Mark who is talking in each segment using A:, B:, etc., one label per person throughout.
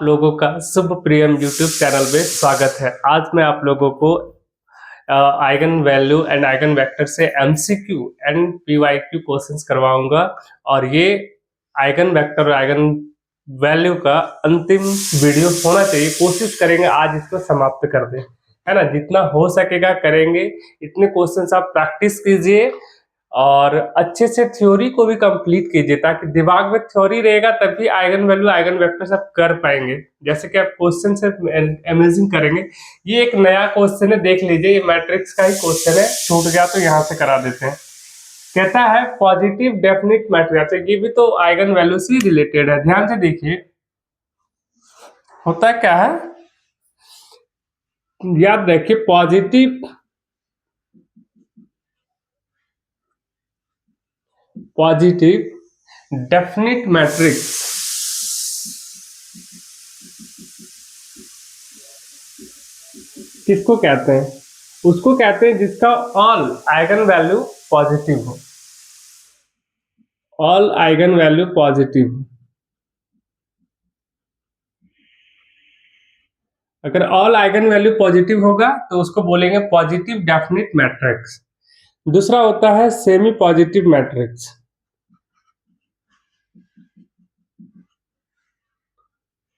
A: लोगों का शुभ प्रियम YouTube channel में स्वागत है। आज मैं आप लोगों को eigen value and eigen vector से एमसीक्यू एंड पीवाईक्यू क्वेश्चंस करवाऊंगा और ये आइगन वेक्टर और आइगन वैल्यू का अंतिम वीडियो होना चाहिए। कोशिश करेंगे आज इसको समाप्त कर दें, है ना। जितना हो सकेगा करेंगे। इतने क्वेश्चंस आप प्रैक्टिस कीजिए और अच्छे से थ्योरी को भी कंप्लीट कीजिए, ताकि दिमाग में थ्योरी रहेगा तभी आइगन वैल्यू आइगन वेक्टर सब कर पाएंगे। जैसे कि आप क्वेश्चन से अमेजिंग करेंगे। ये एक नया क्वेश्चन है, देख लीजिए। ये मैट्रिक्स का ही क्वेश्चन है, छूट गया तो यहाँ से करा देते हैं। कहता है पॉजिटिव डेफिनिट मैट्रिक्स। ये भी तो आइगन वैल्यू से रिलेटेड है, ध्यान से देखिए। होता क्या है, याद रखिए, पॉजिटिव डेफिनिट मैट्रिक्स किसको कहते हैं? उसको कहते हैं जिसका ऑल आइगन वैल्यू पॉजिटिव हो। ऑल आइगन वैल्यू पॉजिटिव हो। अगर ऑल आइगन वैल्यू पॉजिटिव होगा तो उसको बोलेंगे पॉजिटिव डेफिनिट मैट्रिक्स। दूसरा होता है semi positive matrix.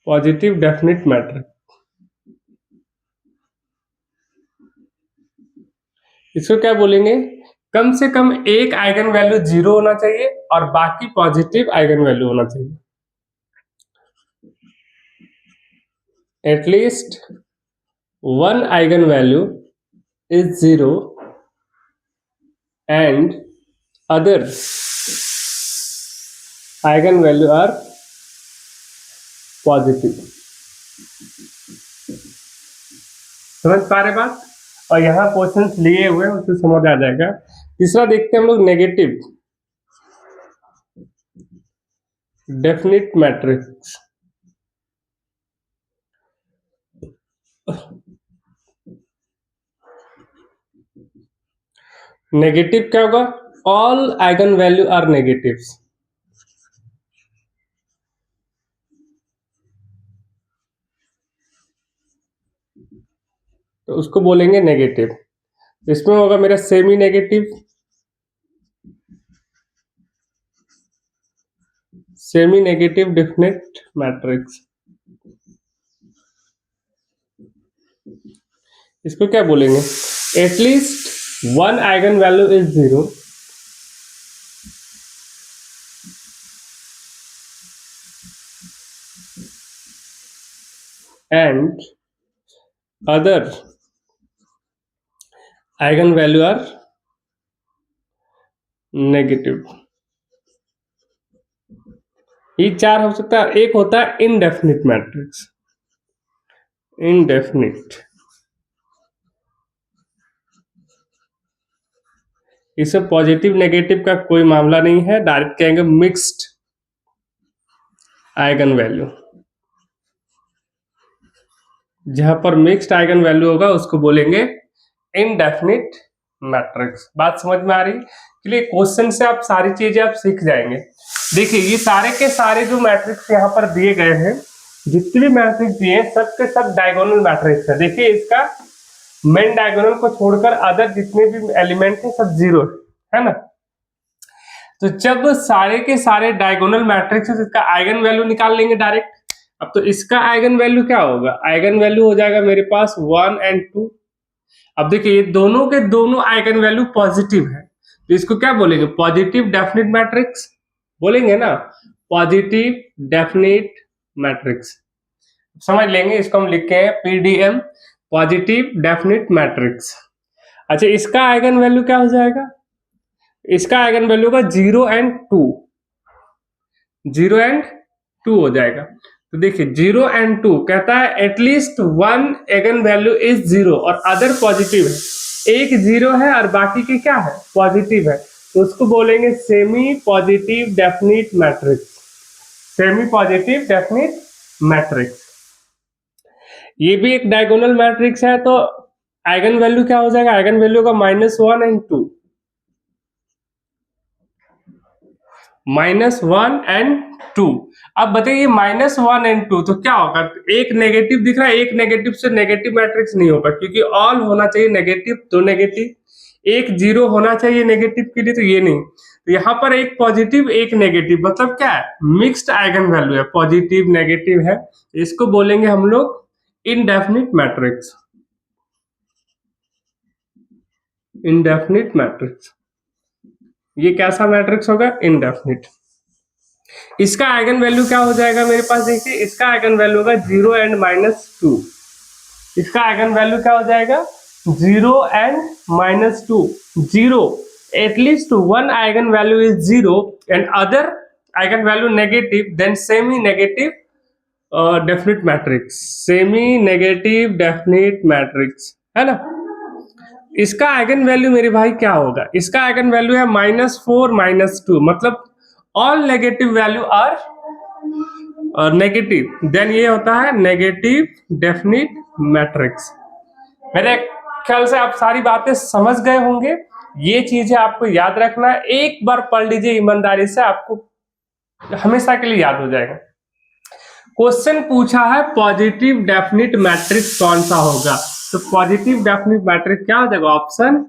A: Positive definite matrix, इसको क्या बोलेंगे? कम से कम एक आइगन वैल्यू 0 होना चाहिए और बाकी पॉजिटिव आइगन वैल्यू होना चाहिए। At least one eigen value is 0 and other eigen value are positive। समझ पा रहे बात? और यहाँ क्वेश्चंस लिए हुए उससे समझ आ जाएगा। तीसरा देखते हैं हम लोग नेगेटिव डेफिनिट मैट्रिक्स। नेगेटिव क्या होगा? All eigen value are negatives. तो उसको बोलेंगे नेगेटिव। इसमें होगा मेरा semi negative, semi negative definite matrix. इसको क्या बोलेंगे? At least one eigen value is 0 and other eigen value are negative. ये चार हो सकता है। एक होता है इनडेफिनिट मैट्रिक्स। इनडेफिनिट, इसमें पॉजिटिव नेगेटिव का कोई मामला नहीं है, डायरेक्ट कहेंगे मिक्स्ड आइगन वैल्यू। जहां पर मिक्स्ड आइगन वैल्यू होगा उसको बोलेंगे इनडेफिनिट मैट्रिक्स। बात समझ में आ रही? के लिए क्वेश्चन से आप सारी चीजें आप सीख जाएंगे। देखिए ये सारे के सारे जो मैट्रिक्स यहाँ पर दिए गए हैं, जितने भी मैट्रिक्स दिए हैं सब के सब डायगोनल मैट्रिक्स है। देखिए इसका मेन डायगोनल को छोड़कर अदर जितने भी एलिमेंट है सब 0 है ना। तो जब सारे के सारे डायगोनल मैट्रिक्स है, इसका आइगन वैल्यू निकाल लेंगे डायरेक्ट। अब तो इसका आइगन वैल्यू क्या होगा? आइगन वैल्यू हो जाएगा मेरे पास 1 और 2। अब देखिए ये दोनों के दोनों आइगन वैल्यू पॉजिटिव है, तो इसको क्या बोलेंगे? पॉजिटिव डेफिनिट मैट्रिक्स बोलेंगे ना। पॉजिटिव डेफिनिट मैट्रिक्स समझ लेंगे। इसको हम लिखते हैं पीडीएम, पॉजिटिव डेफिनिट मैट्रिक्स। अच्छा, इसका आइगन वैल्यू क्या हो जाएगा? इसका आइगन वैल्यू का 0 और 2, 0 और 2 हो जाएगा। तो देखिए 0 और 2 कहता है at least one eigen value is 0 और अदर पॉजिटिव है। एक 0 है और बाकी के क्या है? पॉजिटिव है। तो उसको बोलेंगे semi positive definite matrix. Semi positive definite matrix. ये भी एक डायगोनल मैट्रिक्स है, तो आइगन वैल्यू क्या हो जाएगा? आइगन वैल्यू का -1 और 2। -1 एंड 2। अब बताइए -1 एंड 2 तो क्या होगा? एक नेगेटिव दिख रहा है, एक नेगेटिव से नेगेटिव मैट्रिक्स नहीं होगा, क्योंकि ऑल होना चाहिए नेगेटिव, तो नेगेटिव। एक जीरो होना चाहिए नेगेटिव के लिए, तो ये नहीं। तो यहाँ पर एक पॉजिटिव एक नेगेटिव, मतलब क्या है? मिक्स्ड आइगन वैल्यू है, पॉजिटिव नेगेटिव है। इसको बोलेंगे हम लोग इनडेफिनिट मैट्रिक्स। इनडेफिनिट मैट्रिक्स, ये कैसा मैट्रिक्स होगा? इनडेफिनिट। इसका आइगन वैल्यू क्या हो जाएगा मेरे पास? देखिए, इसका आइगन वैल्यू होगा 0 एंड -2। इसका आइगन वैल्यू क्या हो जाएगा? 0 and -2। 0, at least one eigen value is 0 and other eigen value negative, then semi negative definite matrix. Semi negative definite matrix, है ना? इसका आइगन वैल्यू मेरे भाई क्या होगा? इसका आइगन वैल्यू है -4 -2, मतलब all negative value are negative, then ये होता है नेगेटिव डेफिनिट मैट्रिक्स। मेरे ख्याल से आप सारी बातें समझ गए होंगे। ये चीजें आपको याद रखना है, एक बार पढ़ लीजिए ईमानदारी से, आपको हमेशा के लिए याद हो जाएगा। क्वेश्चन पूछा है पॉजिटिव डेफिनिट मैट्रिक्स कौन सा होगा, तो पॉजिटिव डेफिनिट मैट्रिक्स क्या हो जाएगा? Option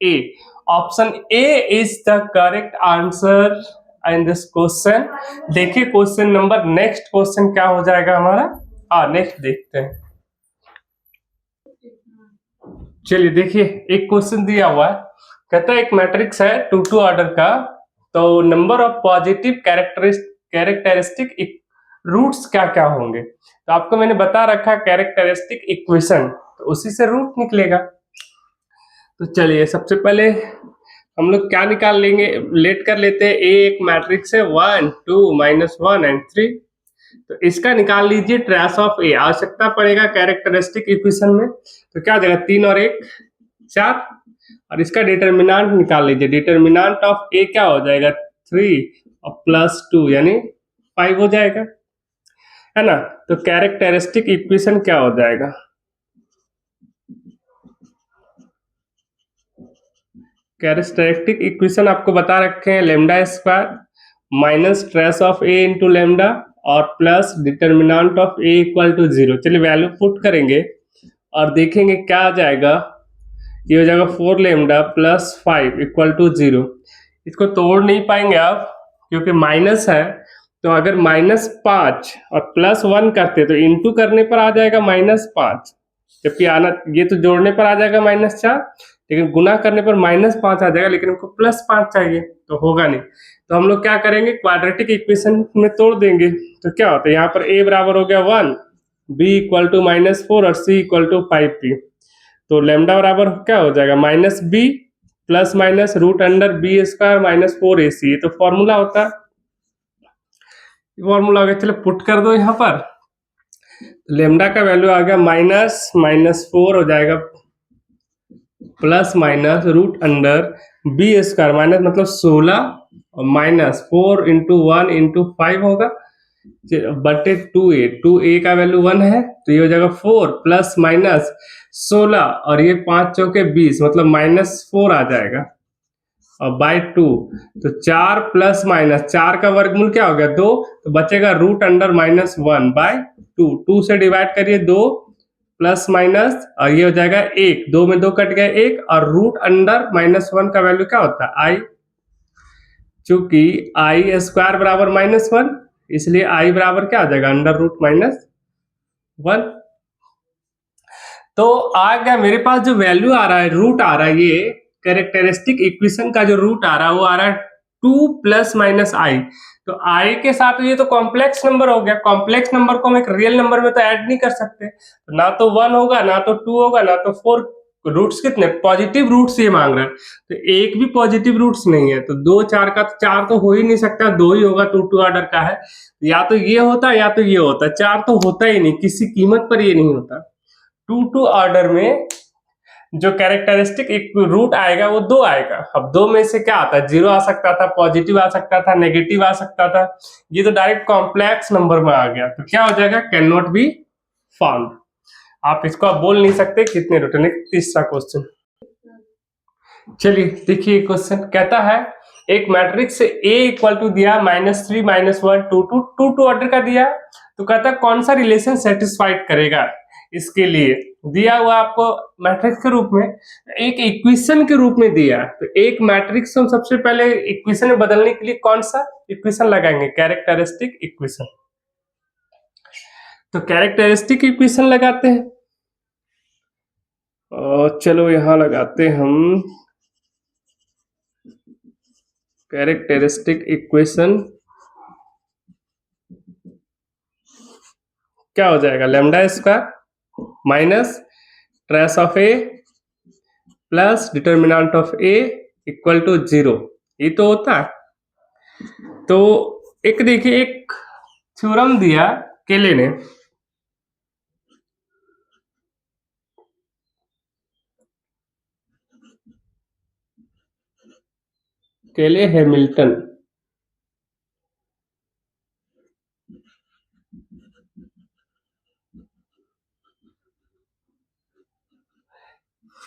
A: A. Option A is the correct answer in this question. देखिए क्वेश्चन नंबर, नेक्स्ट क्वेश्चन क्या हो जाएगा हमारा? नेक्स्ट देखते हैं। चलिए देखिए, एक क्वेश्चन दिया हुआ है, कहता है एक मैट्रिक्स है 2 टू ऑर्डर का, तो number of positive characteristic roots क्या क्या होंगे? तो आपको मैंने बता रखा है कैरेक्टरिस्टिक इक्वेशन, तो उसी से रूट निकलेगा। तो चलिए सबसे पहले हम लोग क्या निकाल लेंगे, लेट कर लेते हैं। ए एक मैट्रिक्स है 1 2 -1 एंड 3, तो इसका निकाल लीजिए ट्रेस ऑफ ए। आवश्यकता पड़ेगा कैरेक्टरिस्टिक इक्वेशन में, तो क्या हो जाएगा? 3 और 1 4, और इसका डिटर्मिनेंट निकाल लीजिए। डिटर्मिनेंट ऑफ ए क्या हो जाएगा? 3 और +2 यानी 5 हो जाएगा, है ना? तो कैरेक्टरिस्टिक इक्वेशन क्या हो जाएगा? कैरेक्टरिस्टिक इक्वेशन आपको बता रखे हैं, lambda square minus trace of A into lambda और plus determinant of A equal to 0। चलिए वैल्यू पुट करेंगे और देखेंगे क्या आ जाएगा। ये हो जाएगा 4 लेमडा प्लस 5 इक्वल टू 0। इसको तोड़ नहीं पाएंगे आप, क्योंकि माइनस है। तो अगर -5 और +1 करते तो इंटू करने पर आ जाएगा -5, जबकि आना ये तो जोड़ने पर आ जाएगा -4, लेकिन गुना करने पर -5 आ जाएगा, लेकिन हमको +5 चाहिए, तो होगा नहीं। तो हम लोग क्या करेंगे? क्वाड्रेटिक इक्वेशन में तोड़ देंगे। तो क्या होता है? यहाँ पर a बराबर हो गया 1, b इक्वल टू -4 और c इक्वल टू 5p। तो लेमडा बराबर क्या हो जाएगा? -b plus minus root under b square -4ac। ये तो फॉर्मूला होता है, फॉर्मूला हो गया। चलो पुट कर दो यहाँ पर। लेमडा का वैल्यू आ गया -4 हो जाएगा plus minus root under B square minus मतलब 16 और -4 इंटू 1 इंटू 5 होगा बटे 2a का वैल्यू 1 है, तो ये हो जाएगा 4 प्लस माइनस 16 और ये 5 चौके 20 मतलब -4 आ जाएगा और बाय 2। तो 4 प्लस माइनस 4 का वर्गमूल क्या हो गया? 2, तो बचेगा रूट अंडर -1 बाय 2 से डिवाइड करिए 2 प्लस माइनस और ये हो जाएगा 1, 2 में 2 कट गया 1 और रूट अंडर -1 का वैल्यू क्या होता है? i। चूंकि i स्क्वायर बराबर -1 इसलिए i बराबर क्या आ जाएगा? Under root -1। तो आ गया मेरे पास जो वैल्यू आ रहा है, रूट आ रहा है, ये कैरेक्टरिस्टिक इक्वेशन का जो रूट आ रहा है वो आ रहा है 2 प्लस माइनस आई। तो आई के साथ ये तो कॉम्प्लेक्स नंबर हो गया, कॉम्प्लेक्स नंबर को हम एक रियल नंबर में तो ऐड नहीं कर सकते, तो ना तो 1 होगा ना तो 2 होगा ना तो 4। रूट्स कितने? पॉजिटिव रूट्स ये मांग रहा है, तो एक भी पॉजिटिव रूट्स नहीं है, तो 2 4 का 4 तो हो ही नहीं सकता, 2 ही होगा, 2 टू ऑर्डर का है, या तो ये होता या तो ये होता, 4 तो होता ही नहीं, किसी कीमत पर ये नहीं होता। 2 टू ऑर्डर में जो कैरेक्टरिस्टिक एक रूट आएगा वो 2 आएगा। अब 2 में से क्या आता है? 0 आ सकता था, पॉजिटिव आ सकता था, नेगेटिव आ सकता था, ये तो डायरेक्ट कॉम्प्लेक्स नंबर में आ गया, तो क्या हो जाएगा? Can not be found. आप इसको आप बोल नहीं सकते कितने रूट है। तीसरा क्वेश्चन, चलिए देखिए क्वेश्चन कहता है एक मैट्रिक्स ए इक्वल टू दिया -3 -1 2 2 2 2 ऑर्डर का दिया, तो कहता है कौन सा रिलेशन सेटिस्फाइड करेगा इसके लिए दिया हुआ आपको मैट्रिक्स के रूप में, एक इक्वेशन के रूप में दिया। तो एक मैट्रिक्स हम सबसे पहले इक्वेशन में बदलने के लिए कौन सा इक्वेशन लगाएंगे, कैरेक्टरिस्टिक इक्वेशन। तो कैरेक्टरिस्टिक इक्वेशन लगाते हैं, और चलो यहां लगाते हम कैरेक्टरिस्टिक इक्वेशन। क्या हो जाएगा, lambda square minus trace of A plus determinant of A equal to 0, ये तो होता है। तो एक देखिए, एक थ्योरम दिया केले ने, केले हैमिल्टन,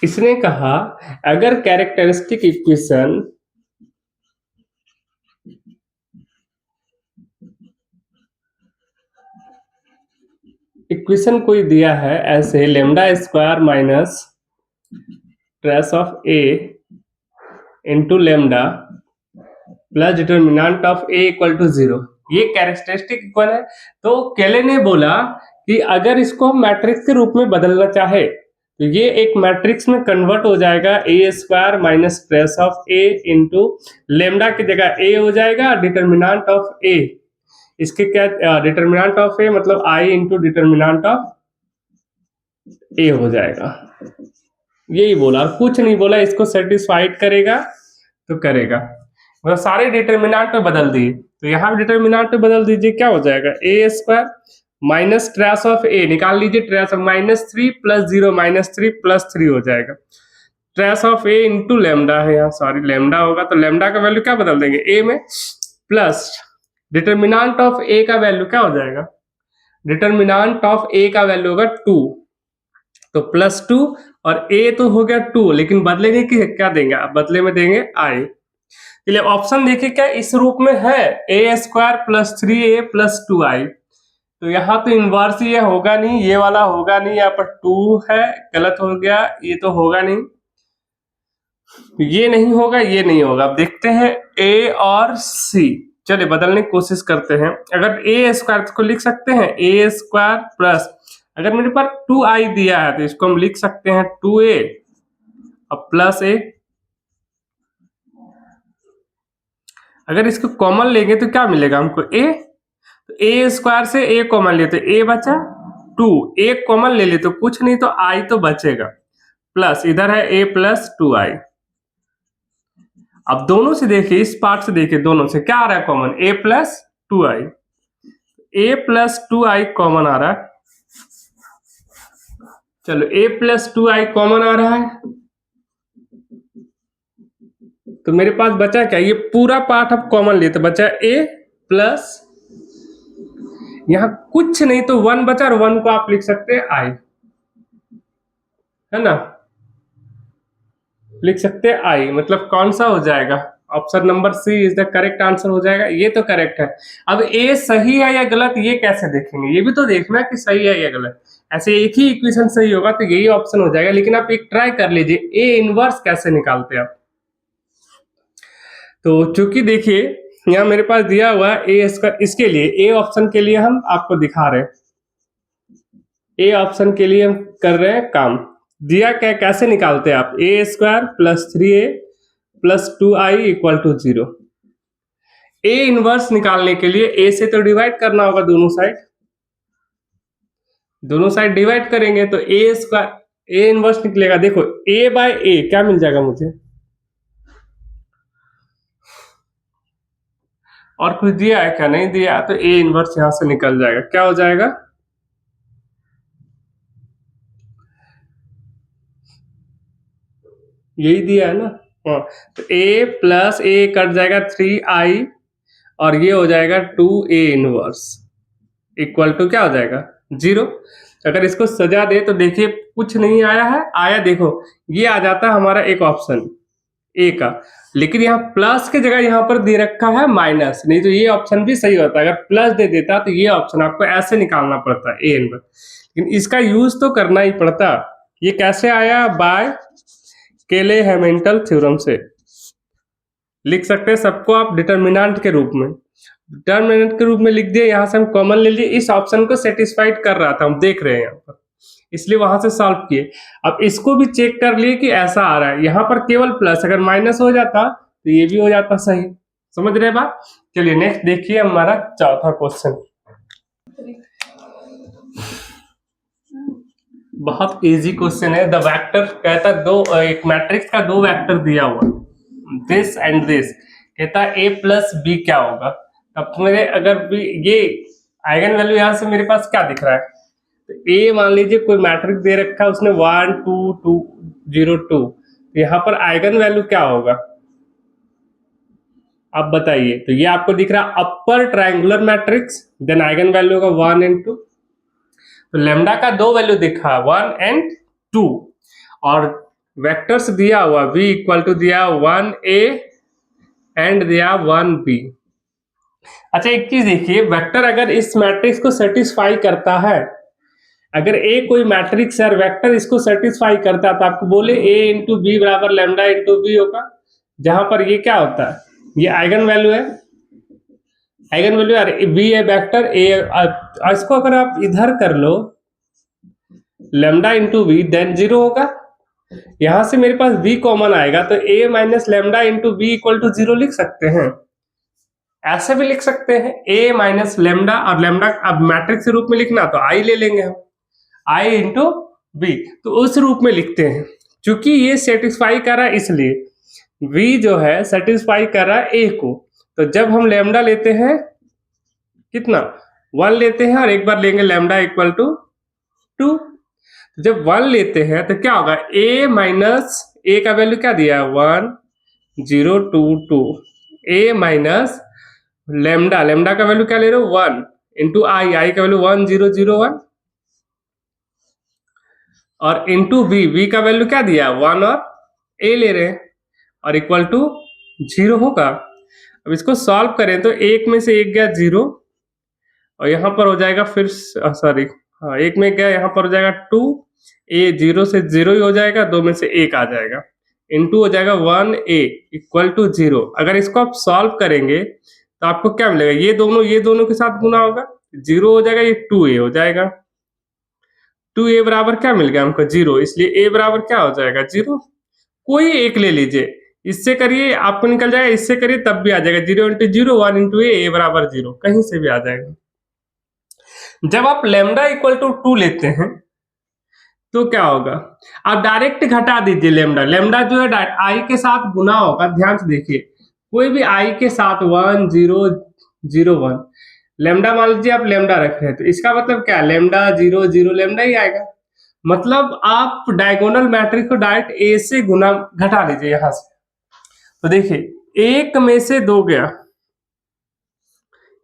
A: इसने कहा अगर कैरेक्टरिस्टिक इक्वेशन कोई दिया है ऐसे, lambda square minus trace of A into lambda plus determinant of A equal to 0, ये कैरेक्टरिस्टिक इक्वल है। तो केले ने बोला कि अगर इसको हम मैट्रिक्स के रूप में बदलना चाहे तो ये एक मैट्रिक्स में कन्वर्ट हो जाएगा, A square minus trace of A into lambda की जगह ए हो जाएगा, डिटर्मिनेंट ऑफ ए, इसके क्या डिटर्मिनेंट ऑफ ए मतलब आई इंटू डिटर्मिनेंट ऑफ ए हो जाएगा। यही बोला, कुछ नहीं बोला, इसको सेटिस्फाइड करेगा तो करेगा, मतलब सारे डिटर्मिनेंट पे बदल दिए। तो यहाँ भी डिटर्मिनेंट पे बदल दीजिए, क्या हो जाएगा, A square minus trace of ए निकाल लीजिए, ट्रेस ऑफ -3 + 0 -3 + 3 हो जाएगा, trace of A into lambda है, यहाँ सॉरी लेमडा होगा, तो लेमडा का वैल्यू क्या बदल देंगे ए में, प्लस डिटर्मिनेंट ऑफ ए का वैल्यू क्या हो जाएगा, डिटर्मिनेंट ऑफ ए का वैल्यू होगा 2, तो +2 और ए तो हो गया 2, लेकिन बदले में क्या देंगे, बदले में देंगे आई। चलिए ऑप्शन देखिए क्या इस रूप में है, ए square plus 3a plus 2i, तो यहाँ तो इनवर्स ये होगा नहीं, ये वाला होगा नहीं, यहाँ पर 2 है, गलत हो गया, ये तो होगा नहीं, ये नहीं होगा, ये नहीं होगा। अब देखते हैं ए और सी, चलिए बदलने की कोशिश करते हैं। अगर ए स्क्वायर को लिख सकते हैं ए स्क्वायर प्लस, अगर मेरे पास 2i दिया है तो इसको हम लिख सकते हैं 2a और प्लस ए। अगर इसको कॉमन लेंगे तो क्या मिलेगा हमको, ए, तो ए स्क्वायर से ए कॉमन ले तो ए बचा 2, एक कॉमन ले ले तो कुछ नहीं, तो आई तो बचेगा, प्लस इधर है ए प्लस 2i। अब दोनों से देखिए, इस पार्ट से देखिए, दोनों से क्या आ रहा है common, a plus 2i, a plus 2i common आ रहा है, चलो a प्लस 2i कॉमन आ रहा है, तो मेरे पास बचा क्या, ये पूरा पार्ट अब कॉमन लिए तो बचा a प्लस, यहां कुछ नहीं तो 1 बचा, और 1 को आप लिख सकते हैं i, है ना, लिख सकते हैं आई, मतलब कौन सा हो जाएगा, option number C is the correct answer हो जाएगा, ये तो करेक्ट है। अब ए सही है या गलत ये कैसे देखेंगे, ये भी तो देखना है कि सही है या गलत, ऐसे एक ही इक्वेशन सही होगा तो यही ऑप्शन हो जाएगा, लेकिन आप एक ट्राई कर लीजिए ए इनवर्स कैसे निकालते हैं आप। तो चूंकि देखिए यहाँ मेरे पास दिया हुआ है ए स्क्वायर, इसके लिए ए ऑप्शन के लिए हम आपको दिखा रहे हैं, ए ऑप्शन के लिए हम कर रहे हैं काम, दिया क्या कैसे निकालते हैं आप, A square plus 3a plus 2i equal to 0। A inverse निकालने के लिए ए से तो डिवाइड करना होगा, दोनों साइड डिवाइड करेंगे तो ए स्क्वायर ए इनवर्स निकलेगा, देखो a बाय ए क्या मिल जाएगा मुझे, और कुछ दिया है क्या, नहीं दिया, तो ए इनवर्स यहां से निकल जाएगा, क्या हो जाएगा, यही दिया है ना, हाँ, तो a प्लस ए कट जाएगा 3i और ये हो जाएगा 2a इनवर्स इक्वल टू क्या हो जाएगा 0। अगर इसको सजा दे तो देखिए कुछ नहीं आया है, आया देखो ये आ जाता है हमारा एक ऑप्शन, ए का, लेकिन यहाँ प्लस की जगह यहाँ पर दे रखा है माइनस, नहीं तो ये ऑप्शन भी सही होता। अगर प्लस दे देता तो ये ऑप्शन आपको ऐसे निकालना पड़ता ए एन, लेकिन इसका यूज तो करना ही पड़ता। ये कैसे आया? बाय केले हैमिल्टन थ्योरम से लिख सकते हैं सबको आप डिटर्मिनेंट के रूप में, डिटर्मिनेंट के रूप में लिख दिया। यहाँ से हम कॉमन ले लिए, इस ऑप्शन को सेटिस्फाइड कर रहा था, हम देख रहे हैं यहाँ पर, इसलिए वहां से सॉल्व किए। अब इसको भी चेक कर लिए कि ऐसा आ रहा है, यहाँ पर केवल प्लस, अगर माइनस हो जाता तो ये भी हो जाता सही। समझ रहे बात? चलिए नेक्स्ट देखिए हमारा चौथा क्वेश्चन, बहुत इजी क्वेश्चन है। द वेक्टर कहता एक मैट्रिक्स का दो वेक्टर दिया हुआ, दिस एंड दिस, कहता ए प्लस बी क्या होगा। अब मेरे अगर ये आइगन वैल्यू यहाँ से मेरे पास क्या दिख रहा है, तो ए मान लीजिए कोई मैट्रिक्स दे रखा है, उसने 1 2 2 0 2, यहाँ पर आइगन वैल्यू क्या होगा आप बताइए। तो ये आपको दिख रहा है upper triangular matrix, then eigen value का 1 and 2। तो लेमडा का दो वैल्यू दिखा 1 and 2, और वेक्टर्स दिया हुआ v इक्वल टू दिया 1a एंड दिया 1b। अच्छा एक चीज देखिए, वेक्टर अगर इस मैट्रिक्स को सेटिस्फाई करता है, अगर ए कोई मैट्रिक्स है और वेक्टर इसको सेटिस्फाई करता है, तो आपको बोले a इंटू बी बराबर लेमडा इंटू बी होगा, जहां पर ये क्या होता है, ये आइगन वैल्यू है, आइगन वैल्यू यार बी है वेक्टर ए। इसको अगर आप इधर कर लो लेमडा इंटू बी, देन 0 होगा। यहां से मेरे पास b कॉमन आएगा, तो a minus lambda into B equal to 0 लिख सकते हैं। ऐसे भी लिख सकते हैं a माइनस लेमडा, और लेमडा अब मैट्रिक्स के रूप में लिखना तो i ले लेंगे हम, i इंटू बी, तो उस रूप में लिखते हैं। क्योंकि ये सेटिस्फाई कर रहा है, इसलिए v जो है सेटिस्फाई कर रहा है a को। तो जब हम लेमडा लेते हैं कितना 1 लेते हैं, और एक बार लेंगे लेमडा इक्वल टू 2, जब 1 लेते हैं तो क्या होगा, a माइनस ए का वैल्यू क्या दिया है 1 0 2 2, a माइनस लेमडा, लेमडा का वैल्यू क्या ले रहे हो 1 इंटू आई का वैल्यू 1 0 0 1, और इंटू बी का वैल्यू क्या दिया 1 और a ले रहे हैं, और इक्वल टू 0 होगा। अब इसको सॉल्व करें तो एक में से एक गया 0, और यहाँ पर हो जाएगा फिर सॉरी हाँ एक में गया, यहाँ पर हो जाएगा 2, a 0 से 0 ही हो जाएगा, 2 में से 1 आ जाएगा, इंटू हो जाएगा 1a इक्वल टू 0। अगर इसको आप सॉल्व करेंगे तो आपको क्या मिलेगा, ये दोनों के साथ गुना होगा, 0 हो जाएगा, ये 2a हो जाएगा, 2a बराबर क्या मिल गया हमको 0, इसलिए a बराबर क्या हो जाएगा 0। कोई एक ले लीजिए, इससे करिए आपको निकल जाएगा, इससे करिए तब भी आ जाएगा, 0 इंटू 0 1 इंटू a बराबर 0, कहीं से भी आ जाएगा। जब आप लेमडा इक्वल टू 2 लेते हैं तो क्या होगा, आप डायरेक्ट घटा दीजिए लेमडा, लेमडा जो है आई के साथ गुना होगा, ध्यान से देखिए, कोई भी आई के साथ 1 0 0 1, लेमडा मान लीजिए आप लेमडा रख रहे हैं, तो इसका मतलब क्या है लेमडा 0 0 लेमडा ही आएगा। मतलब आप डायगोनल मैट्रिक्स को डायरेक्ट ए से गुना घटा लीजिए यहां से। तो देखिए एक में से 2 गया,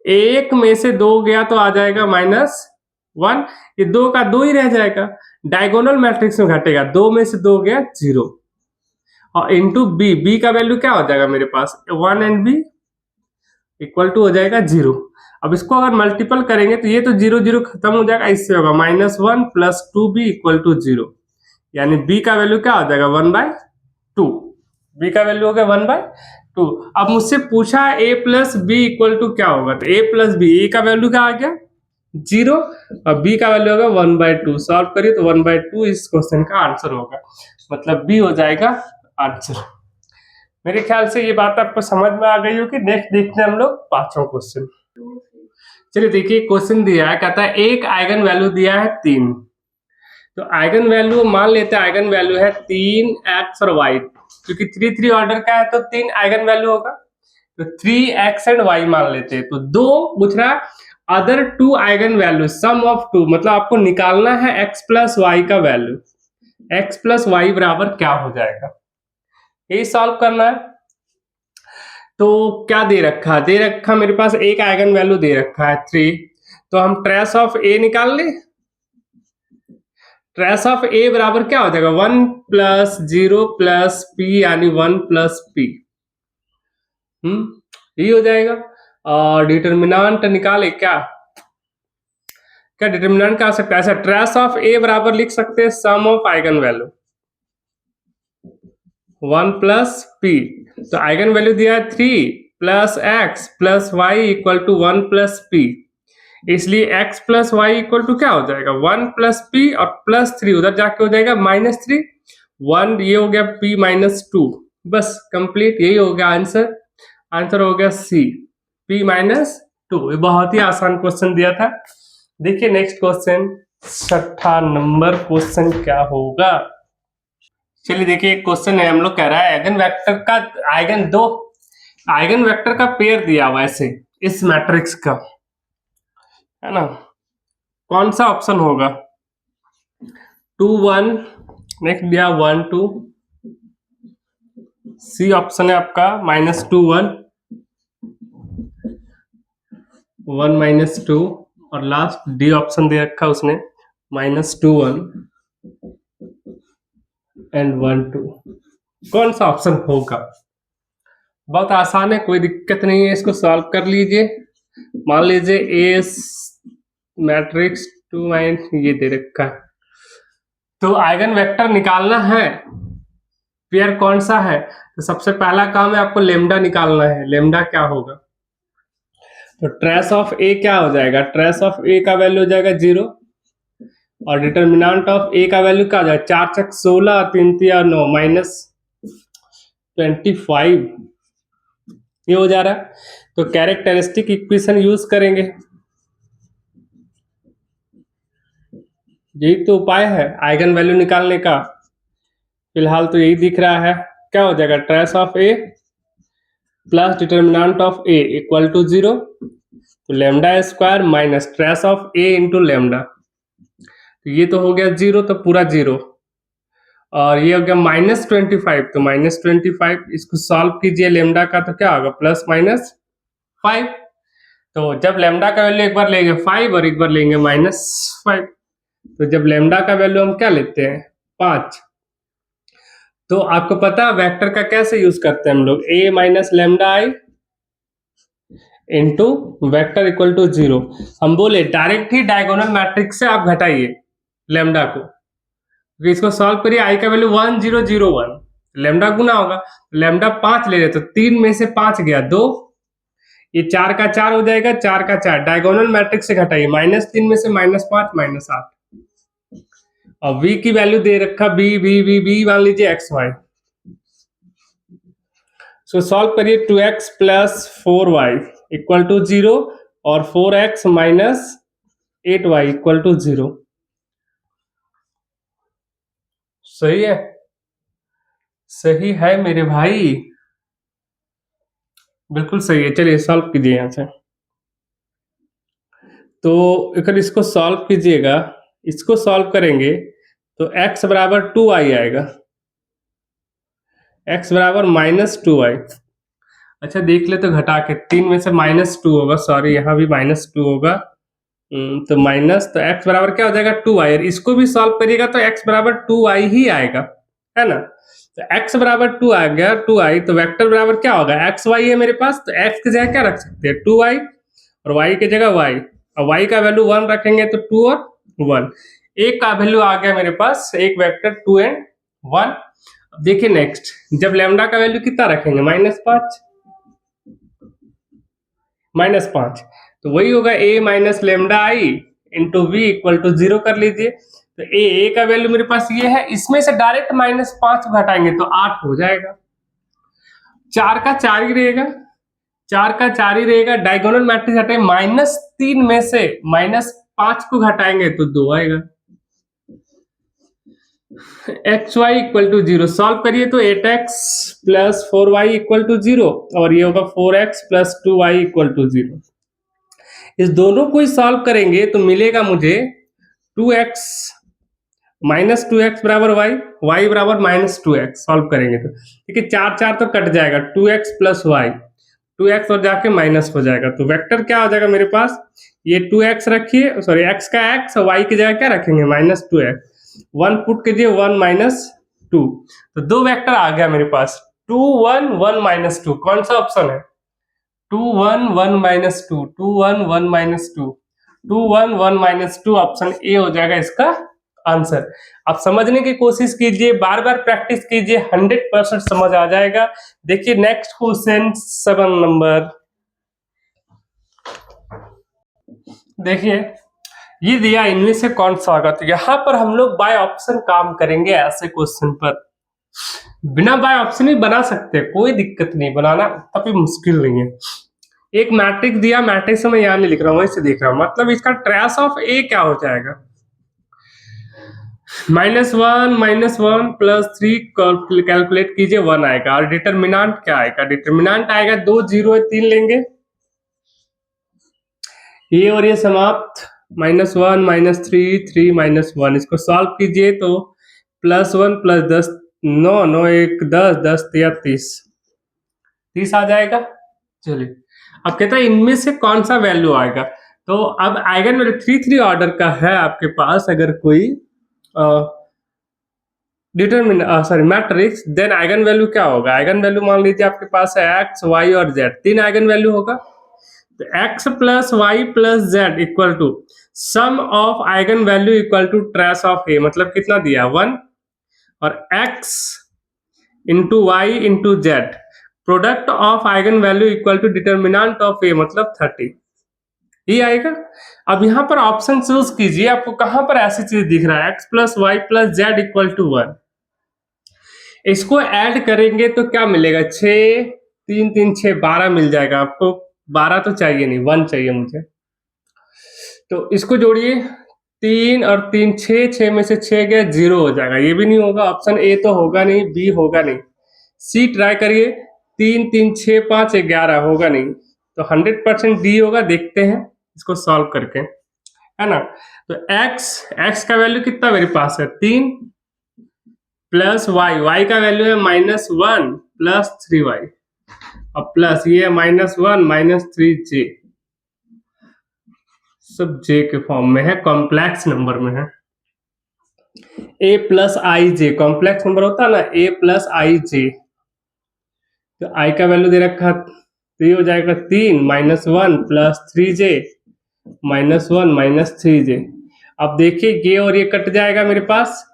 A: एक में से 2 गया तो आ जाएगा -1, ये 2 का 2 ही रह जाएगा, डायगोनल मैट्रिक्स में घटेगा, 2 में से 2 गया 0, और इंटू बी का वैल्यू क्या हो जाएगा मेरे पास 1 एंड बी इक्वल टू हो जाएगा 0। अब इसको अगर मल्टीपल करेंगे तो ये तो 0 0 खत्म हो जाएगा, इससे होगा -1 प्लस 2b इक्वल टू 0, यानी b का वैल्यू क्या हो जाएगा 1/2, b का वैल्यू हो गया 1/2। अब मुझसे पूछा a plus B equal to क्या होगा, तो a प्लस बी, a का वैल्यू क्या आ गया 0, और b का वैल्यू होगा 1/2, सॉल्व करिए तो 1/2 इस क्वेश्चन का आंसर होगा, मतलब b हो जाएगा आंसर। मेरे ख्याल से ये बात आपको समझ में आ गई होगी। नेक्स्ट देखते हैं हम लोग पांचवा क्वेश्चन। चलिए देखिए क्वेश्चन दिया है, कहता है एक आइगन वैल्यू दिया है 3, तो आइगन वैल्यू मान लेते हैं, आइगन वैल्यू है 3x और y, क्योंकि 3 3 ऑर्डर का है तो 3 आइगन वैल्यू होगा, तो 3x एंड y मान लेते हैं। तो 2 पूछ रहा है other 2 eigen value sum of 2, मतलब आपको निकालना है x प्लस वाई का वैल्यू, x प्लस वाई बराबर क्या हो जाएगा, यही सॉल्व करना है। तो क्या दे रखा है, दे रखा मेरे पास एक आइगन वैल्यू दे रखा है 3, तो हम ट्रेस ऑफ a निकाल ले, ट्रेस ऑफ ए बराबर क्या हो जाएगा 1 प्लस 0 प्लस पी यानी 1 प्लस पी। यही हो जाएगा। और डिटर्मिनेंट निकाले क्या डिटर्मिनेंट क्या हो सकता है? ऐसा ट्रेस ऑफ ए बराबर लिख सकते हैं sum of eigen value 1 plus p. तो आइगन वैल्यू दिया है 3 plus x plus Y equal to 1 plus p, इसलिए x plus Y equal to क्या हो जाएगा 1 प्लस पी और प्लस 3 उधर जाके हो जाएगा -3 1 ये हो गया p -2। बस कंप्लीट, यही हो गया आंसर। आंसर हो गया सी p -2। ये बहुत ही आसान क्वेश्चन दिया था। देखिए नेक्स्ट क्वेश्चन 6ठा नंबर क्वेश्चन क्या होगा। चलिए देखिए एक क्वेश्चन है, हम लोग कह रहा है आइगन वेक्टर का आइगन वेक्टर का पेयर दिया हुआ ऐसे इस मैट्रिक्स का, है ना, कौन सा ऑप्शन होगा? 2 1, नेक्स्ट दिया 1 2, सी ऑप्शन है आपका -2 1 1 -2 और लास्ट डी ऑप्शन दे रखा उसने -2 1 एंड 1 2। कौन सा ऑप्शन होगा? बहुत आसान है, कोई दिक्कत नहीं है, इसको सॉल्व कर लीजिए। मान लीजिए ए मैट्रिक्स 2 ये दे रखा है, तो आइगन वेक्टर निकालना है, पेयर कौन सा है? तो सबसे पहला काम है आपको लेमडा निकालना है। लेमडा क्या होगा? तो ट्रेस ऑफ ए क्या हो जाएगा? ट्रेस ऑफ ए का वैल्यू हो जाएगा 0 और डिटर्मिनेंट ऑफ ए का वैल्यू क्या हो जाएगा 4 6 16 3 3 9 -25 ये हो जा रहा है। तो कैरेक्टरिस्टिक इक्वेशन यूज करेंगे, यही तो उपाय है आइगन वैल्यू निकालने का। फिलहाल तो यही दिख रहा है। क्या हो जाएगा? Trace of A plus determinant of A equal to 0, तो lambda square minus trace of A into lambda, तो ये तो हो गया 0, तो पूरा 0 और ये हो गया -25, तो -25 इसको सॉल्व कीजिए लेमडा का, तो क्या होगा +-5। तो जब लेमडा का वैल्यू एक बार लेंगे 5 और एक बार लेंगे -5, तो जब लेमडा का वैल्यू हम क्या लेते हैं 5, तो आपको पता है वेक्टर का कैसे यूज करते हैं हम लोग, a minus lambda I into vector equal to 0। हम बोले डायरेक्ट ही डायगोनल मैट्रिक्स से आप घटाइए लेमडा को, तो इसको सॉल्व करिए। आई का वैल्यू 1 0 0 1, लेमडा गुना होगा, लेमडा 5 ले रहे तो 3 में से 5 गया 2, ये 4 का 4 हो जाएगा, 4 का 4 डायगोनल मैट्रिक्स से घटाइए, -3 में से -5 -8 और v की वैल्यू दे रखा b मान लीजिए xy। सो सॉल्व करिए 2x plus 4y equal to 0 और 4x minus 8y equal to 0। सही है, सही है मेरे भाई, बिल्कुल सही है। चलिए सॉल्व कीजिए यहां से। तो अगर इसको सॉल्व कीजिएगा, इसको सॉल्व करेंगे तो x बराबर 2y आएगा, x बराबर -2y। अच्छा देख ले तो घटा के, 3 में से -2 होगा, सॉरी यहाँ भी -2 होगा, तो माइनस, तो x बराबर क्या हो जाएगा 2y, और इसको भी सॉल्व करिएगा तो x बराबर 2y ही आएगा, है ना। तो x बराबर 2 आ गया 2y, तो वेक्टर बराबर क्या होगा x y है मेरे पास, तो x की जगह क्या रख सकते हैं 2y और y की जगह y, और y का वैल्यू 1 रखेंगे तो 2 और 1, एक का वैल्यू आ गया मेरे पास, एक वेक्टर 2 एंड 1। देखिए नेक्स्ट, जब लेमडा का वैल्यू कितना रखेंगे -5, तो वही होगा a minus lambda I into V equal to 0 कर लीजिए। तो a का वैल्यू मेरे पास ये है, इसमें से डायरेक्ट -5 घटाएंगे तो 8 हो जाएगा, 4 का 4 ही रहेगा, 4 का 4 ही रहेगा, डायगोनल मैट्रिक्स हटे, -3 में से -5 को घटाएंगे तो 2 आएगा। xy इक्वल टू 0 सॉल्व करिए तो 8x plus 4y equal to 0 और ये होगा 4x plus 2y equal to 0। इस दोनों को ही सॉल्व करेंगे तो मिलेगा मुझे 2x माइनस 2x बराबर y बराबर -2x। सॉल्व करेंगे तो देखिए 4 4 तो कट जाएगा, 2x प्लस y, 2x और जाके माइनस हो जाएगा, तो वेक्टर क्या हो जाएगा मेरे पास, ये 2x रखिए, सॉरी x का x और y की जगह क्या रखेंगे -2x, 1 पुट कीजिए 1 माइनस 2, तो 2 वेक्टर आ गया मेरे पास 2 1 1 माइनस 2। कौन सा ऑप्शन है? 2 1 1 minus 2, 2 1 1 minus 2, 2 1 1 minus 2, option A हो जाएगा इसका आंसर। आप समझने की कोशिश कीजिए, बार बार प्रैक्टिस कीजिए, 100% समझ आ जाएगा। देखिए नेक्स्ट क्वेश्चन 7 नंबर, देखिए ये दिया इनमें से कौन सा होगा, तो यहाँ पर हम लोग बाय ऑप्शन काम करेंगे। ऐसे क्वेश्चन पर बिना बाय ऑप्शन ही बना सकते हैं, कोई दिक्कत नहीं, बनाना काफी मुश्किल नहीं है। एक मैट्रिक्स दिया, मैट्रिक्स मैं यहाँ नहीं लिख रहा हूँ, वहीं से देख रहा हूँ, मतलब इसका ट्रेस ऑफ ए क्या हो जाएगा, -1 प्लस 3 कैलकुलेट कीजिए 1 आएगा, और डिटरमिनेंट क्या आएगा, डिटरमिनेंट आएगा 2 0 3 लेंगे, ये और ये समाप्त, -1 -3 3 -1, इसको सॉल्व कीजिए तो +1 + 10 9 9 1 10 10 30 30 आ जाएगा। चलिए अब कहता है इनमें से कौन सा वैल्यू आएगा, तो अब आइगन वैल्यू 3 3 ऑर्डर का है आपके पास, अगर कोई मैट्रिक्स, देन आइगन वैल्यू क्या होगा, आइगन वैल्यू मान लीजिए आपके पास है x y और z, 3 आइगन वैल्यू होगा, तो x plus Y plus Z equal to sum of eigen value equal to trace of A, मतलब कितना दिया 1, और x into y into z, product of eigen value equal to determinant of A, मतलब 30, ये आएगा। अब यहाँ पर ऑप्शन चूज कीजिए, आपको कहां पर ऐसी चीज दिख रहा है, x plus Y plus Z equal to 1, इसको ऐड करेंगे तो क्या मिलेगा, 6 3 3 6 12 मिल जाएगा आपको, 12 तो चाहिए नहीं, 1 चाहिए मुझे, तो इसको जोड़िए 3 और 3 6, 6 में से 6 गया 0 हो जाएगा, ये भी नहीं होगा, ऑप्शन ए तो होगा नहीं, बी होगा नहीं, सी ट्राई करिए, 3 3 6 5 11 होगा नहीं, तो 100% डी होगा। देखते हैं इसको सॉल्व करके, है ना, तो x का वैल्यू कितना मेरे पास है 3, प्लस y का वैल्यू है -1 प्लस 3y, अब प्लस ये -1 -3j, सब j के फॉर्म में है, कॉम्प्लेक्स नंबर में है, a plus I J, complex number होता है ना, a प्लस आई जे, तो i का वैल्यू दे रखा, तो ये हो जाएगा 3 -1 प्लस 3j -1 -3j। अब देखिए ये और ये कट जाएगा मेरे पास,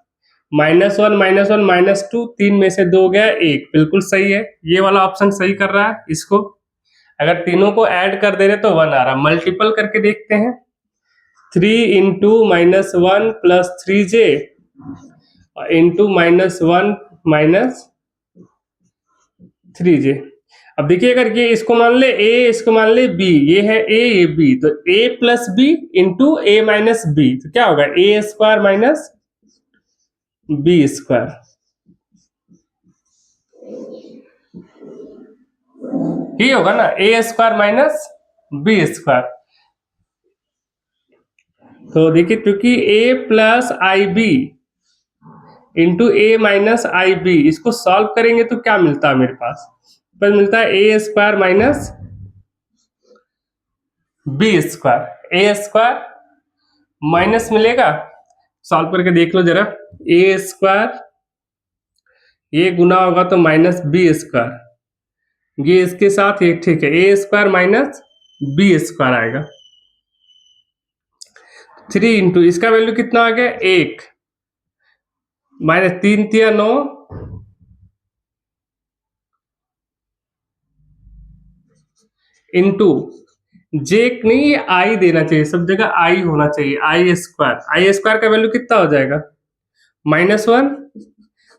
A: -1 -2, 3 में से 2 गया 1, बिल्कुल सही है, ये वाला ऑप्शन सही कर रहा है। इसको अगर तीनों को ऐड कर दे रहे तो 1 आ रहा, मल्टीपल करके देखते हैं, 3 into -1 plus 3j into -1 -3j। अब देखिए अगर ये इसको मान ले a, इसको मान ले b, ये है a ये b, तो a plus b into a minus b, तो क्या होगा a square minus b square, ये होगा ना a square minus b square. तो देखिए क्योंकि a plus I B into A minus I B, इसको सॉल्व करेंगे तो क्या मिलता है मेरे पास, पर मिलता है a square minus b square, a square minus मिलेगा, सॉल्व करके देख लो जरा, a स्क्वायर ये गुना होगा तो माइनस b स्क्वायर, ये इसके साथ ये ठीक है, a square minus b square आएगा, 3 इंटू इसका वैल्यू कितना आ गया 1, माइनस 3 3 9, इंटू जे नहीं, आई देना चाहिए, सब जगह आई होना चाहिए, आई स्क्वायर का वैल्यू कितना हो जाएगा -1,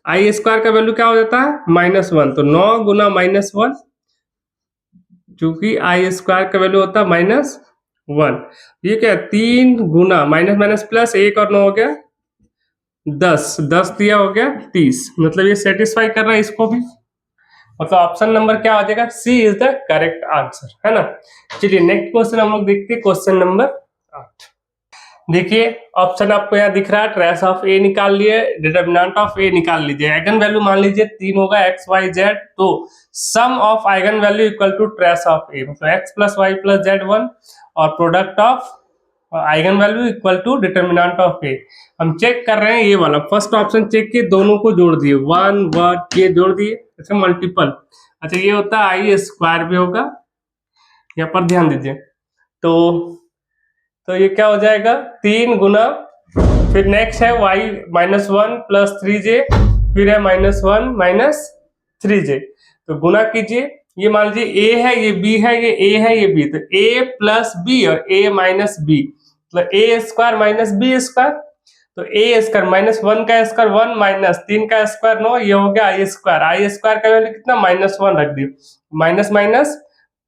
A: आई स्क्वायर का वैल्यू क्या हो जाता है -1, तो 9 गुना -1, चूंकि आई स्क्वायर का वैल्यू होता है -1, ये क्या 3 गुना माइनस माइनस प्लस 1 और 9 हो गया 10, 10 दिया हो गया 30, मतलब ये सेटिस्फाई कर रहा है इसको भी, मतलब ऑप्शन नंबर क्या आ जाएगा, सी इज द करेक्ट आंसर, है ना। चलिए नेक्स्ट क्वेश्चन हम लोग देखते हैं, क्वेश्चन नंबर 8। देखिए ऑप्शन आपको यहाँ दिख रहा है, ट्रेस ऑफ ए निकाल लिए, डिटर्मिनेंट ऑफ ए निकाल लीजिए, आइगन वैल्यू मान लीजिए 3 होगा x y z, तो sum of eigen value equal to trace of A, मतलब x plus Y plus z 1 और product of eigen value equal to determinant of A. हम चेक कर रहे हैं ये वाला फर्स्ट ऑप्शन चेक किए, दोनों को जोड़ दिए, 1 1 ये जोड़ दिए, अच्छा मल्टीपल, अच्छा ये होता है आई स्क्वायर भी होगा, यहाँ पर ध्यान दीजिए। तो ये क्या हो जाएगा 3 गुना, फिर नेक्स्ट है y -1 प्लस 3j, फिर है -1 माइनस 3j, तो गुना कीजिए। ये मान लीजिए a है, ये b है, ये a है, ये b, तो a प्लस b और a माइनस b, मतलब a square minus b square, तो a स्क्वायर -1 का स्क्वायर 1 माइनस 3 का स्क्वायर 9, ये हो गया आई स्क्वायर। आई स्क्वायर का वैल्यू कितना -1 रख दिए, माइनस माइनस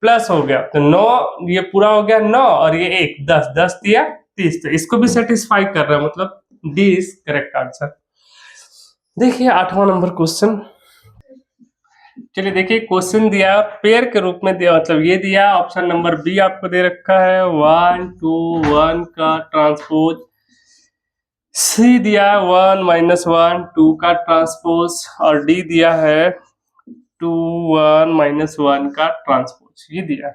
A: प्लस हो गया, तो 9 ये पूरा हो गया 9 और ये 1 10 10 दिया 30, तो इसको भी सेटिस्फाई कर रहा है, मतलब डी इज करेक्ट आंसर। देखिए 8वां नंबर क्वेश्चन, चलिए देखिए क्वेश्चन दिया पेयर के रूप में दिया, मतलब ये दिया ऑप्शन नंबर बी आपको दे रखा है 1 2 1 का ट्रांसपोज, सी दिया 1 -1 2 का ट्रांसपोज, और डी दिया है 2 1 -1 का ट्रांसपोज, ये दिया है।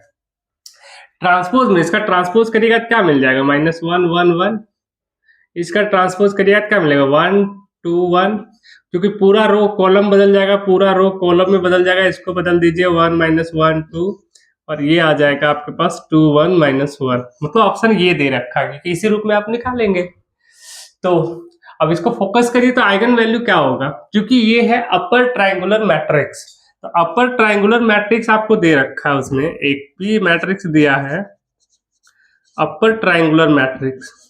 A: ट्रांसपोज में इसका ट्रांसपोज करिएगा तो क्या मिल जाएगा -1 1 1, इसका ट्रांसपोज करिएगा तो क्या मिलेगा 1 2 1, क्योंकि पूरा रो कॉलम बदल जाएगा, पूरा रो कॉलम में बदल जाएगा, इसको बदल दीजिए 1 -1 2, और ये आ जाएगा आपके पास 2 1 -1, मतलब ऑप्शन ये दे रखा है कि इसी रूप में आप निकालेंगे। तो अब इसको फोकस करिए तो आइगन वैल्यू क्या होगा, क्योंकि ये है अपर ट्रायंगुलर मैट्रिक्स, तो अपर ट्रायंगुलर मैट्रिक्स आपको दे रखा है, उसमें एक पी मैट्रिक्स दिया है अपर ट्रायंगुलर मैट्रिक्स,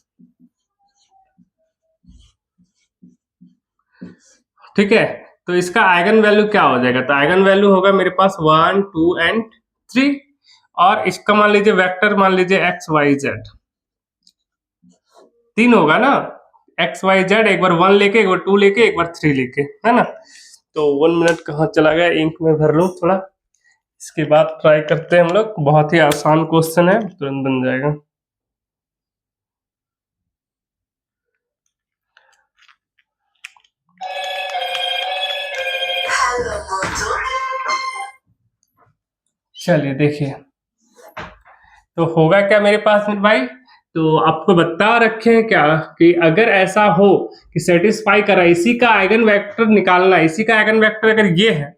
A: ठीक है। तो इसका आइगन वैल्यू क्या हो जाएगा, तो आइगन वैल्यू होगा मेरे पास 1 2 एंड 3, और इसका मान लीजिए वेक्टर मान लीजिए एक्स वाई जेड, 3 होगा ना, एक्स वाई जेड, एक बार 1 लेके, एक बार 2 लेके, एक बार 3 लेके, है ना। तो 1 मिनट कहाँ चला गया, इंक में भर लूँ थोड़ा, इसके बाद ट्राई करते हैं हम लोग, बहुत ही आसान क्वेश्चन है, तुरंत बन जाएगा। चलिए देखिए, तो होगा क्या मेरे पास मेरे भाई, तो आपको बता रखे हैं क्या कि अगर ऐसा हो कि सेटिस्फाई करा, इसी का आइगन वेक्टर निकालना, इसी का आइगन वेक्टर अगर ये है,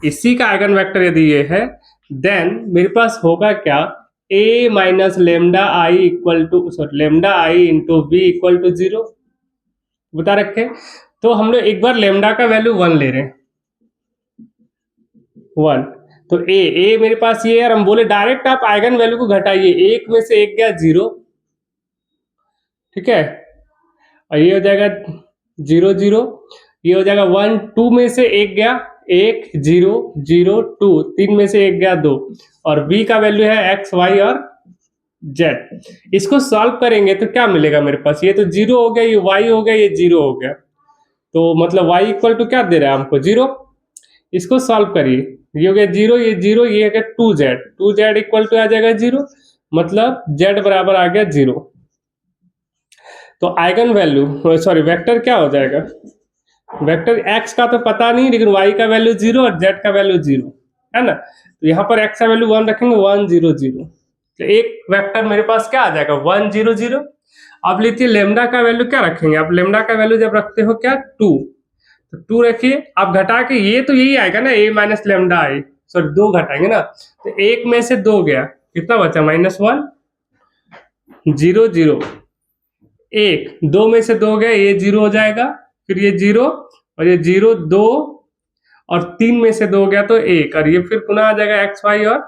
A: इसी का आइगन वेक्टर यदि ये है, देन मेरे पास होगा क्या a minus lambda I equal to, sorry lambda I into B equal to 0, बता रखे। तो हम लोग एक बार लेमडा का वैल्यू 1 ले रहे हैं, 1, तो ए मेरे पास ये है, और हम बोले डायरेक्ट आप आइगन वैल्यू को घटाइए, एक में से एक गया 0, ठीक है, और ये हो जाएगा 0 0, ये हो जाएगा 1 2 में से एक गया 1 0 0 2, 3 में से एक गया 2, और b का वैल्यू है एक्स वाई और जेड। इसको सॉल्व करेंगे तो क्या मिलेगा मेरे पास, ये तो 0 हो गया, ये y हो गया, ये 0 हो गया, तो मतलब y इक्वल टू क्या दे रहा है हमको 0। इसको सॉल्व करिए, ये हो गया 0, ये 0, ये हो गया 2z इक्वल टू आ जाएगा 0, मतलब z बराबर आ गया 0। तो आइगन वैल्यू, सॉरी वेक्टर क्या हो जाएगा, वेक्टर x का तो पता नहीं, लेकिन y का वैल्यू 0 और z का वैल्यू 0 है ना, तो यहाँ पर x का वैल्यू 1 रखेंगे, 1 0 0, तो एक वेक्टर मेरे पास क्या आ जाएगा 1 0 0। अब लीजिए लेमडा का वैल्यू क्या रखेंगे, आप लेमडा का वैल्यू जब रखते हो क्या 2, तो 2 रखिए, आप घटा के ये तो यही आएगा ना a minus lambda I, sorry 2 घटाएंगे ना, तो 1 में से 2 गया, कितना बचा -1 0 0, 1 2 में से 2 गया, ये 0 हो जाएगा, फिर ये 0 और ये 0 2, और 3 में से 2 गया तो 1, और ये फिर पुनः आ जाएगा एक्स वाई और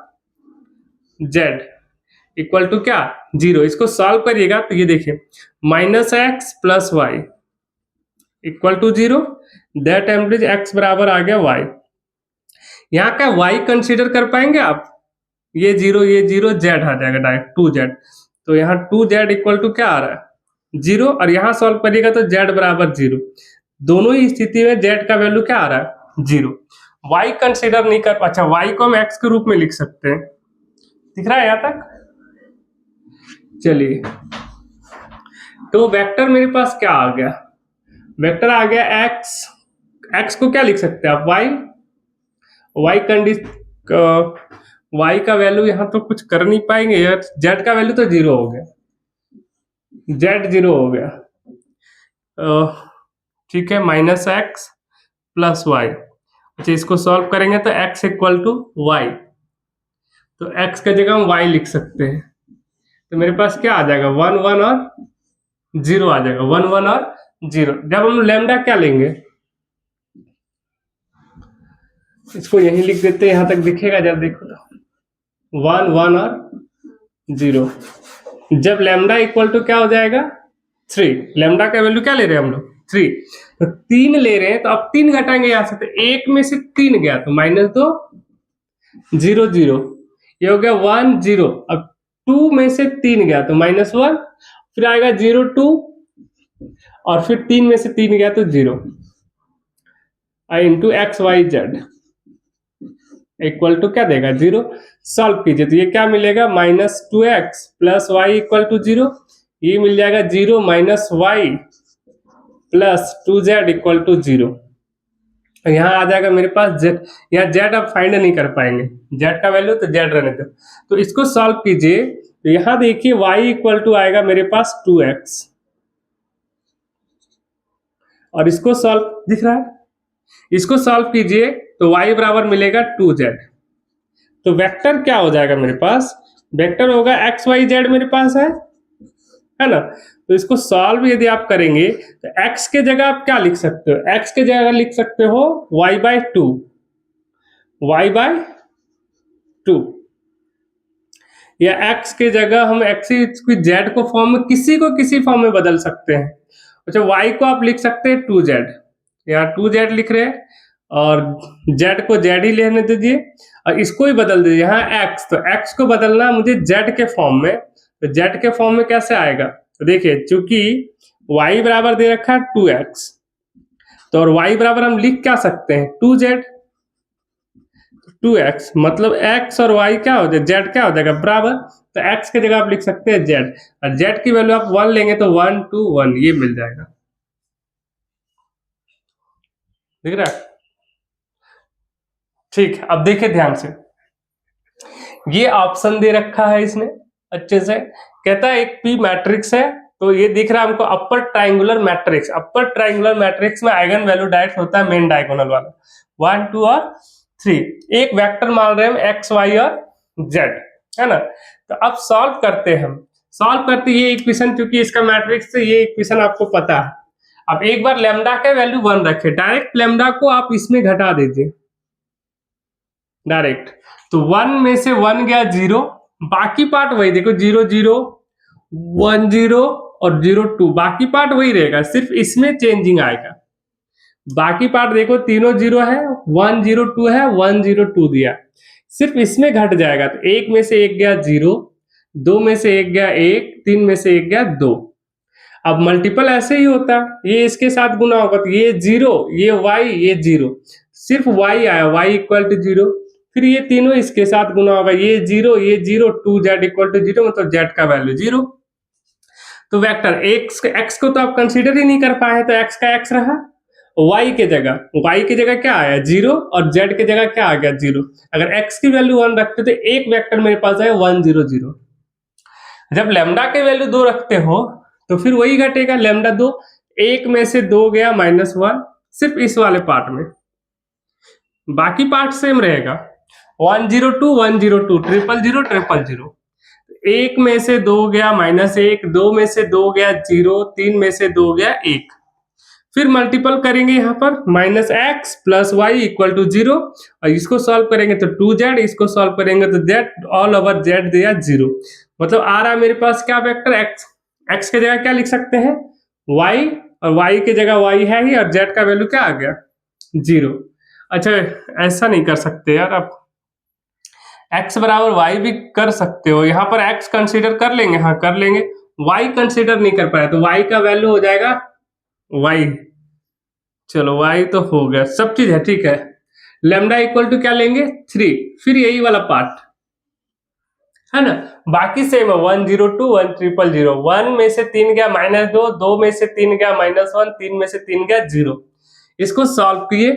A: जेड इक्वल टू क्या 0। इसको सॉल्व करिएगा तो ये देखिए -x plus Y equal to 0, that implies x बराबर आ गया y। यहाँ का y कंसीडर कर पाएंगे आप, ये 0 ये 0, z आ जाएगा डायरेक्ट 2z, तो यहाँ 2z इक्वल टू क्या आ रहा है 0, और यहाँ सॉल्व करिएगा तो z बराबर 0, दोनों ही स्थिति में z का वैल्यू क्या आ रहा है 0। y कंसीडर नहीं कर, अच्छा y को हम x के रूप में लिख सकते हैं, दिख रहा है यहाँ तक। चलिए तो वेक्टर मेरे पास क्या आ गया, वेक्टर आ गया x को क्या लिख सकते हैं आप y का वैल्यू यहाँ तो कुछ कर नहीं पाएंगे यार, z का वैल्यू तो 0 हो गया, जेड 0 हो गया, ठीक है, माइनस एक्स प्लस वाई। अच्छा, इसको सॉल्व करेंगे तो x इक्वल टू वाई, तो x की जगह हम y लिख सकते हैं। तो मेरे पास क्या आ जाएगा, 1 1 और 0 आ जाएगा, 1 1 और 0। जब हम लैम्डा क्या लेंगे, इसको यहीं लिख देते हैं, यहां तक दिखेगा जब देखो तो 1 1 और 0। जब लैम्डा इक्वल टू क्या हो जाएगा 3, लैम्डा का वैल्यू क्या ले रहे हैं हम लोग 3, तो 3 ले रहे हैं, तो अब 3 घटाएंगे यहां से, तो 1 में से 3 गया तो -2 0 0, ये हो गया 1 0। अब 2 में से 3 गया तो -1, फिर आएगा 0 2, और फिर 3 में से 3 गया तो 0, into X Y Z equal to क्या देगा 0। सॉल्व कीजिए तो ये क्या मिलेगा, -2x plus Y equal to 0, ये मिल जाएगा 0 minus Y plus 2z equal to 0। यहाँ आ जाएगा मेरे पास z, यहाँ z आप फाइंड नहीं कर पाएंगे, z का वैल्यू तो z रहने दो। तो इसको सॉल्व कीजिए तो यहाँ देखिए y इक्वल टू आएगा मेरे पास 2x, और इसको सॉल्व दिख रहा है, इसको सॉल्व कीजिए तो y बराबर मिलेगा 2z। तो वेक्टर क्या हो जाएगा मेरे पास, वेक्टर होगा x y z मेरे पास है ना। तो इसको सॉल्व यदि आप करेंगे तो x के जगह आप क्या लिख सकते हो, x के जगह लिख सकते हो y/2, y/2, या x के जगह हम x की z को फॉर्म में किसी फॉर्म में बदल सकते हैं। अच्छा, y को आप लिख सकते हैं 2z, यहाँ 2z लिख रहे हैं, और z को z ही लेने दीजिए, और इसको ही बदल दीजिए यहाँ x, तो x को बदलना मुझे z के फॉर्म में, तो z के फॉर्म में कैसे आएगा, तो देखिए चूंकि y बराबर दे रखा है 2x, तो और y बराबर हम लिख क्या सकते हैं 2z, 2x मतलब x और y क्या हो जाएगा, z क्या हो जाएगा बराबर, तो x की जगह आप लिख सकते हैं z, और z की वैल्यू आप 1 लेंगे तो 1 2 1 ये मिल जाएगा, दिख रहा है। ठीक, अब देखिए ध्यान से, ये ऑप्शन दे रखा है इसने अच्छे से, कहता है एक p मैट्रिक्स है, तो ये दिख रहा है हमको upper triangular matrix, upper triangular matrix में आइगन वैल्यू डायरेक्ट होता है मेन डायगोनल वाला 1 2 और 3, एक वेक्टर मान रहे हैं हम x y और z, है ना। तो अब सॉल्व करते हैं, हम सॉल्व करते ये इक्वेशन, क्योंकि इसका मैट्रिक्स से ये इक्वेशन आपको पता है। अब एक बार लैम्डा का वैल्यू 1 रखे, डायरेक्ट लैम्डा को आप इसमें घटा दीजिए डायरेक्ट, तो 1 में से 1 गया 0, बाकी पार्ट वही देखो 0 0 1 0 और 0 2, बाकी पार्ट वही रहेगा, सिर्फ इसमें चेंजिंग आएगा। बाकी पार्ट देखो तीनों 0 है, 1 0 2 है, 1 0 2 दिया, सिर्फ इसमें घट जाएगा, तो 1 में से 1 गया 0, 2 में से 1 गया 1, 3 में से 1 गया 2। अब मल्टीपल ऐसे ही होता, ये इसके साथ गुना होगा तो ये 0, ये y, ये 0, सिर्फ y आया, y इक्वल टू 0, फिर ये तीनों इसके साथ गुना होगा, ये 0 ये 0, 2z इक्वल टू 0, मतलब z का वैल्यू 0। तो वेक्टर x को तो आप कंसीडर ही नहीं कर पाए, तो x का x रहा, y की जगह क्या आया 0, और z की जगह क्या आ गया 0। अगर x की वैल्यू 1 रखते तो एक वेक्टर मेरे पास आया 1 0 0। जब लैम्डा की वैल्यू 2 रखते हो तो फिर वही घटेगा, लैम्डा 2, 1 में से 2 गया -1, सिर्फ इस वाले पार्ट में, बाकी पार्ट सेम रहेगा 1 0 2 1 0 2 0 0 0 0। 1 में से 2 गया -1, 2 में से 2 गया 0, 3 में से 2 गया 1, फिर मल्टीपल करेंगे यहाँ पर -x plus Y equal to 0, और इसको सॉल्व करेंगे तो 2z, इसको सॉल्व करेंगे तो z, ऑल ओवर z दिया 0, मतलब आ रहा है मेरे पास क्या वेक्टर x की जगह क्या लिख सकते हैं y, और y की जगह y है ही, और z का वैल्यू क्या आ गया 0। अच्छा, ऐसा नहीं कर सकते यार, आप x बराबर y भी कर सकते हो, यहाँ पर x कंसीडर कर लेंगे, हाँ कर लेंगे, y कंसीडर नहीं कर पाया तो y का वैल्यू हो जाएगा y, चलो y तो हो गया, सब चीज है ठीक है। लैम्डा इक्वल टू क्या लेंगे 3, फिर यही वाला पार्ट है ना, बाकी सेम है 1 0 2 1 0 0, 1 में से 3 गया -2, 2 में से 3 गया -1, 3 में से 3 गया 0। इसको सॉल्व किए,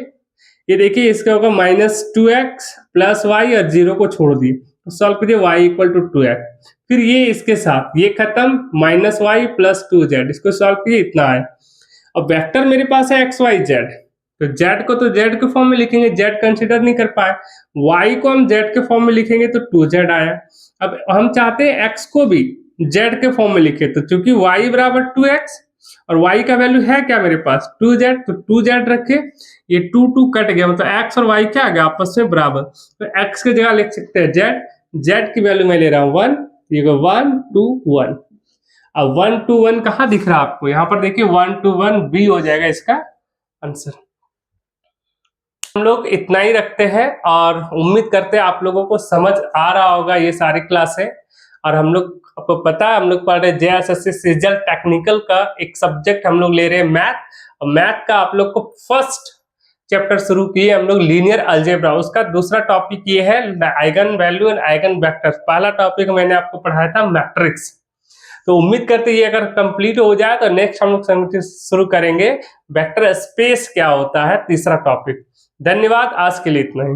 A: ये देखिए इसका होगा -2x प्लस वाई, और 0 को छोड़ दिए, तो सॉल्व कीजिए y इक्वल टू 2x, फिर ये इसके साथ ये खत्म, माइनस वाई प्लस 2z, इसको सॉल्व कीजिए, इतना है। अब वेक्टर मेरे पास है एक्स वाई जेड, तो z को तो z के फॉर्म में लिखेंगे, z कंसीडर नहीं कर पाए, y को हम z के फॉर्म में लिखेंगे तो 2z आया। अब हम चाहते हैं x को भी z के फॉर्म में लिखे, तो चूंकि y बराबर 2x और y का वैल्यू है क्या मेरे पास 2z, तो 2z रखे, ये 2 2 कट गया, मतलब x और y क्या आ गया आपस में बराबर, तो x की जगह लिख सकते हैं z की वैल्यू मैं ले रहा हूँ 1, ये 1 2 1। अब 1 2 1 कहाँ दिख रहा है आपको, यहाँ पर देखिए 1 2 1 बी हो जाएगा इसका आंसर। हम लोग इतना ही रखते हैं और उम्मीद करते हैं आप लोगों को समझ आ रहा होगा ये सारी क्लासें। और हम लोग, आपको पता है हम लोग पढ़ रहे JSSC सीजल टेक्निकल का एक सब्जेक्ट हम लोग ले रहे हैं मैथ, और मैथ का आप लोग को फर्स्ट चैप्टर शुरू किए हम लोग लीनियर अलजेब्रा, उसका दूसरा टॉपिक ये है eigen value and eigen vectors, पहला टॉपिक मैंने आपको पढ़ाया था मैट्रिक्स। तो उम्मीद करते हैं ये अगर कंप्लीट हो जाए तो नेक्स्ट हम लोग शुरू करेंगे वेक्टर स्पेस क्या होता है, तीसरा टॉपिक। धन्यवाद, आज के लिए इतना ही।